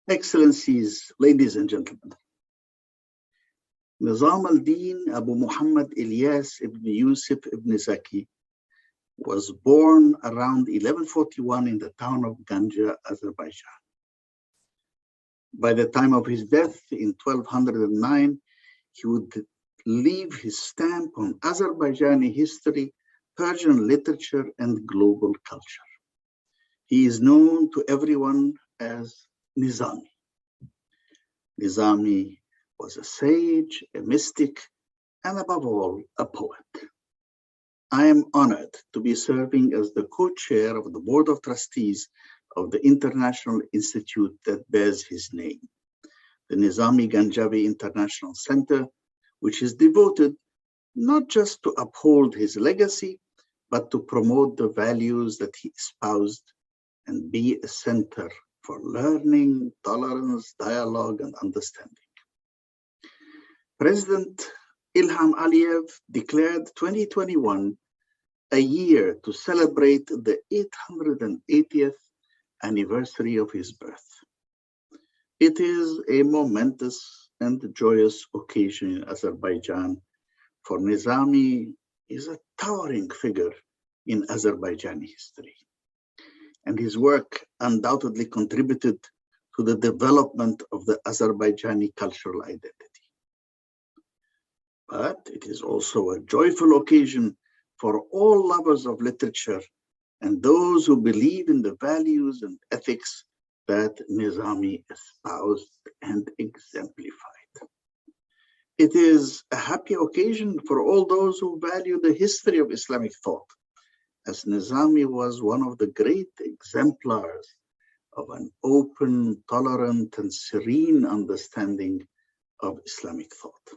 Excellencies, ladies and gentlemen, Nizam al-Din Abu Muhammad Ilyas ibn Yusuf ibn Zaki was born around 1141 in the town of Ganja, Azerbaijan. By the time of his death in 1209, he would leave his stamp on Azerbaijani history, Persian literature, and global culture. He is known to everyone as Nizami. Nizami was a sage, a mystic, and above all, a poet. I am honored to be serving as the co-chair of the Board of Trustees of the International Institute that bears his name, the Nizami Ganjavi International Center, which is devoted not just to uphold his legacy, but to promote the values that he espoused and be a center for learning, tolerance, dialogue, and understanding. President Ilham Aliyev declared 2021 a year to celebrate the 880th anniversary of his birth. It is a momentous and joyous occasion in Azerbaijan, for Nizami is a towering figure in Azerbaijani history, and his work undoubtedly contributed to the development of the Azerbaijani cultural identity. But it is also a joyful occasion for all lovers of literature and those who believe in the values and ethics that Nizami espoused and exemplified. It is a happy occasion for all those who value the history of Islamic thought, as Nizami was one of the great exemplars of an open, tolerant, and serene understanding of Islamic thought.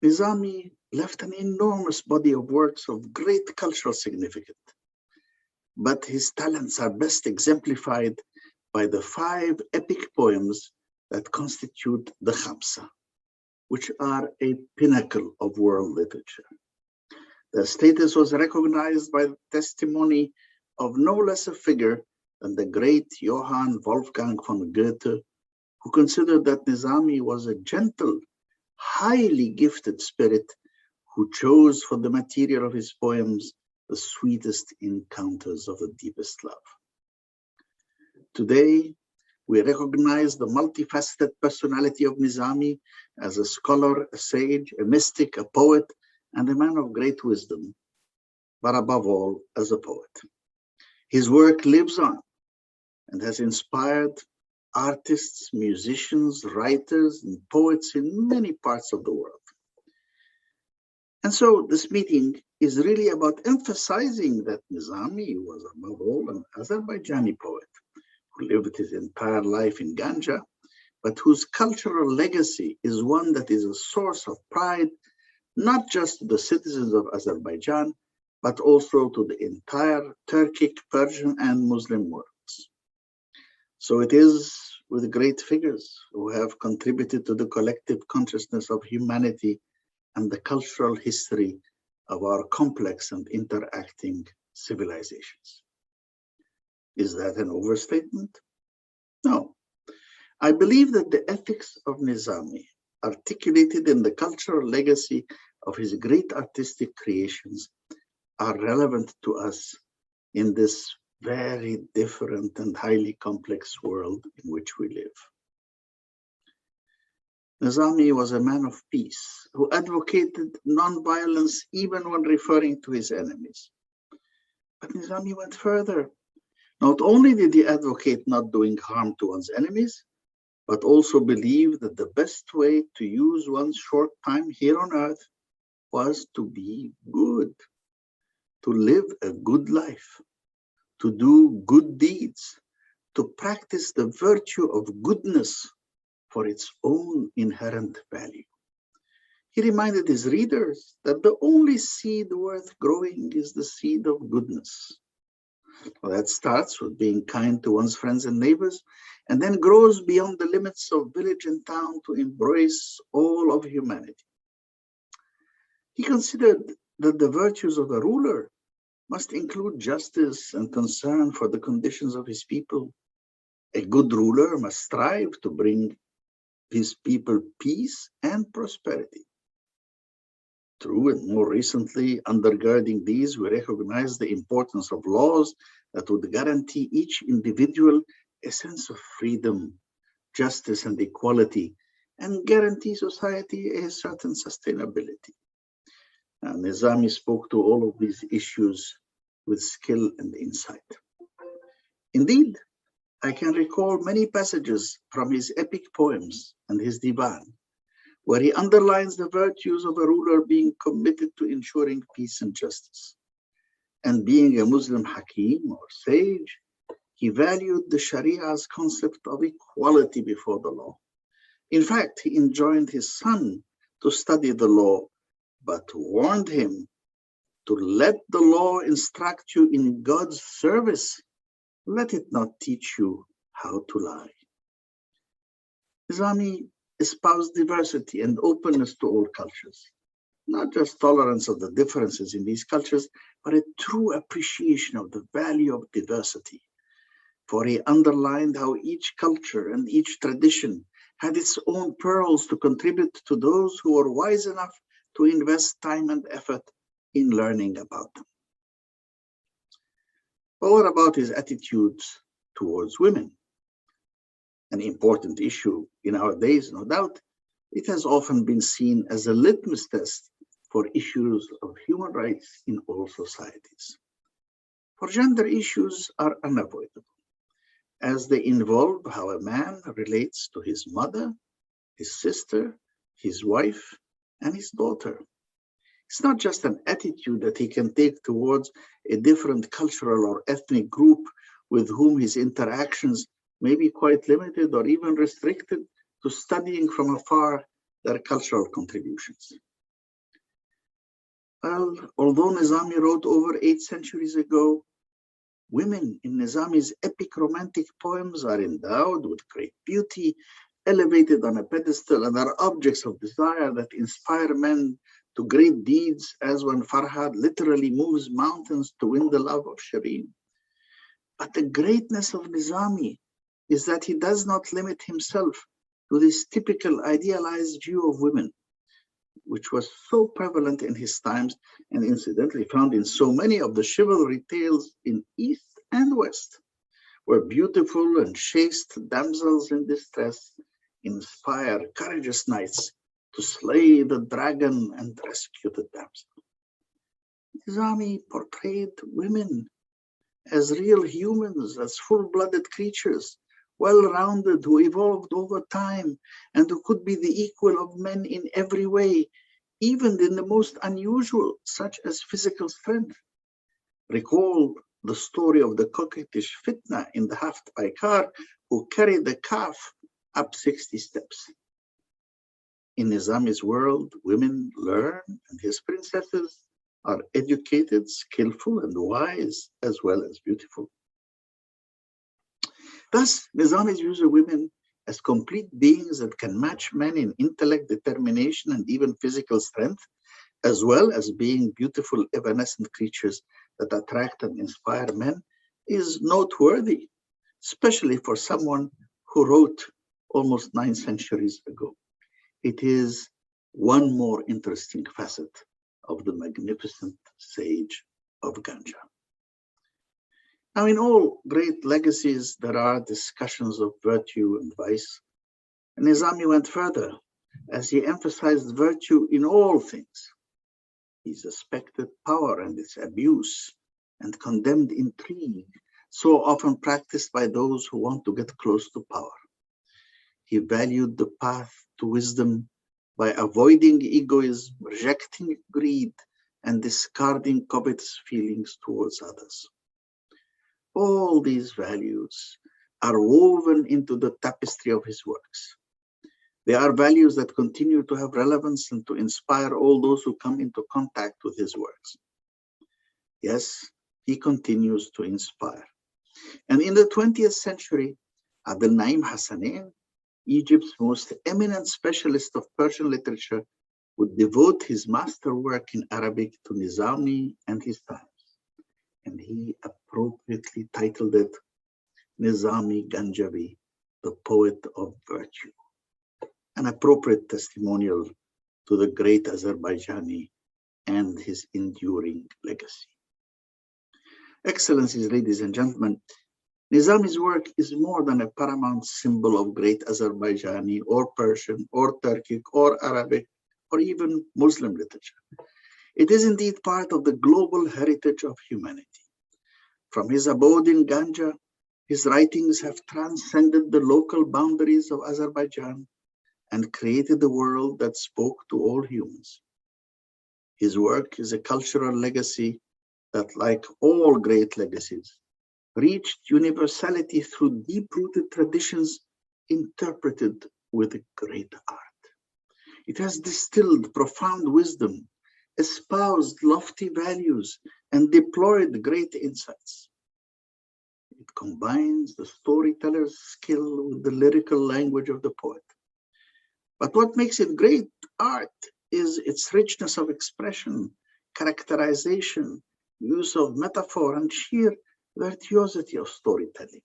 Nizami left an enormous body of works of great cultural significance, but his talents are best exemplified by the 5 epic poems that constitute the Khamsa, which are a pinnacle of world literature. Their status was recognized by the testimony of no less a figure than the great Johann Wolfgang von Goethe, who considered that Nizami was a gentle, highly gifted spirit who chose for the material of his poems the sweetest encounters of the deepest love. Today, we recognize the multifaceted personality of Nizami as a scholar, a sage, a mystic, a poet, and a man of great wisdom, but above all, as a poet. His work lives on and has inspired artists, musicians, writers, and poets in many parts of the world. And so this meeting is really about emphasizing that Nizami was above all an Azerbaijani poet who lived his entire life in Ganja, but whose cultural legacy is one that is a source of pride, not just to the citizens of Azerbaijan, but also to the entire Turkic, Persian, and Muslim worlds. So it is with great figures who have contributed to the collective consciousness of humanity and the cultural history of our complex and interacting civilizations. Is that an overstatement? No. I believe that the ethics of Nizami, articulated in the cultural legacy of his great artistic creations, are relevant to us in this very different and highly complex world in which we live. Nizami was a man of peace who advocated nonviolence even when referring to his enemies. But Nizami went further. Not only did he advocate not doing harm to one's enemies, but also believed that the best way to use one's short time here on earth was to be good, to live a good life, to do good deeds, to practice the virtue of goodness for its own inherent value. He reminded his readers that the only seed worth growing is the seed of goodness. Well, that starts with being kind to one's friends and neighbors, and then grows beyond the limits of village and town to embrace all of humanity. He considered that the virtues of a ruler must include justice and concern for the conditions of his people. A good ruler must strive to bring his people peace and prosperity. True, and more recently, undergirding these, we recognize the importance of laws that would guarantee each individual a sense of freedom, justice, and equality, and guarantee society a certain sustainability. And Nizami spoke to all of these issues with skill and insight. Indeed, I can recall many passages from his epic poems and his divan, where he underlines the virtues of a ruler being committed to ensuring peace and justice. And being a Muslim hakim or sage, he valued the Sharia's concept of equality before the law. In fact, he enjoined his son to study the law, but warned him to let the law instruct you in God's service. Let it not teach you how to lie. Nizami espoused diversity and openness to all cultures, not just tolerance of the differences in these cultures, but a true appreciation of the value of diversity. For he underlined how each culture and each tradition had its own pearls to contribute to those who were wise enough to invest time and effort in learning about them. But what about his attitudes towards women? An important issue in our days, no doubt. It has often been seen as a litmus test for issues of human rights in all societies. For gender issues are unavoidable, as they involve how a man relates to his mother, his sister, his wife, and his daughter. It's not just an attitude that he can take towards a different cultural or ethnic group with whom his interactions may be quite limited or even restricted to studying from afar their cultural contributions. Well, although Nizami wrote over 8 centuries ago, women in Nizami's epic romantic poems are endowed with great beauty, elevated on a pedestal, and are objects of desire that inspire men to great deeds, as when Farhad literally moves mountains to win the love of Shireen. But the greatness of Nizami is that he does not limit himself to this typical idealized view of women, which was so prevalent in his times and incidentally found in so many of the chivalry tales in East and West, where beautiful and chaste damsels in distress inspire courageous knights to slay the dragon and rescue the damsel. Nizami portrayed women as real humans, as full-blooded creatures, well-rounded, who evolved over time and who could be the equal of men in every way, even in the most unusual, such as physical strength. Recall the story of the coquettish Fitna in the Haft Baikar, who carried the calf up 60 steps. In Nizami's world, women learn, and his princesses are educated, skillful, and wise, as well as beautiful. Thus, Nizami views women as complete beings that can match men in intellect, determination, and even physical strength, as well as being beautiful, evanescent creatures that attract and inspire men, is noteworthy, especially for someone who wrote almost 9 centuries ago. It is one more interesting facet of the magnificent sage of Ganja. Now, in all great legacies, there are discussions of virtue and vice. And Nizami went further as he emphasized virtue in all things. He suspected power and its abuse and condemned intrigue, so often practiced by those who want to get close to power. He valued the path to wisdom by avoiding egoism, rejecting greed, and discarding covetous feelings towards others. All these values are woven into the tapestry of his works. They are values that continue to have relevance and to inspire all those who come into contact with his works. Yes, he continues to inspire. And in the 20th century, Abdel Naim Hassanein, Egypt's most eminent specialist of Persian literature, would devote his masterwork in Arabic to Nizami and his times. And he appropriately titled it Nizami Ganjavi, the poet of virtue, an appropriate testimonial to the great Azerbaijani and his enduring legacy. Excellencies, ladies and gentlemen, Nizami's work is more than a paramount symbol of great Azerbaijani or Persian or Turkic or Arabic or even Muslim literature. It is indeed part of the global heritage of humanity. From his abode in Ganja, his writings have transcended the local boundaries of Azerbaijan and created a world that spoke to all humans. His work is a cultural legacy that, like all great legacies, reached universality through deep-rooted traditions interpreted with great art. It has distilled profound wisdom, espoused lofty values, and deployed great insights. It combines the storyteller's skill with the lyrical language of the poet. But what makes it great art is its richness of expression, characterization, use of metaphor, and sheer virtuosity of storytelling.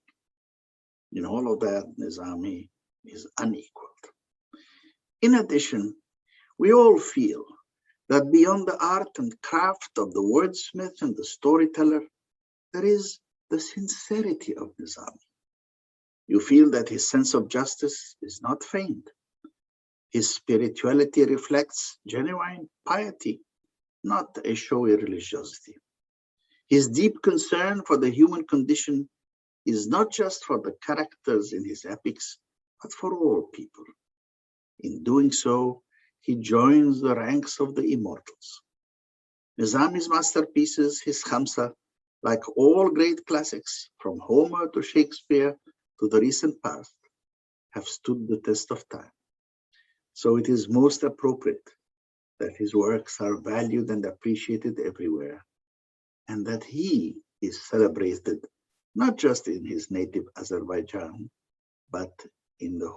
In all of that, Nizami is unequaled. In addition, we all feel that beyond the art and craft of the wordsmith and the storyteller, there is the sincerity of Nizami. You feel that his sense of justice is not feigned. His spirituality reflects genuine piety, not a showy religiosity. His deep concern for the human condition is not just for the characters in his epics, but for all people. In doing so, he joins the ranks of the immortals. Nizami's masterpieces, his Khamsa, like all great classics, from Homer to Shakespeare to the recent past, have stood the test of time. So it is most appropriate that his works are valued and appreciated everywhere, and that he is celebrated not just in his native Azerbaijan, but in the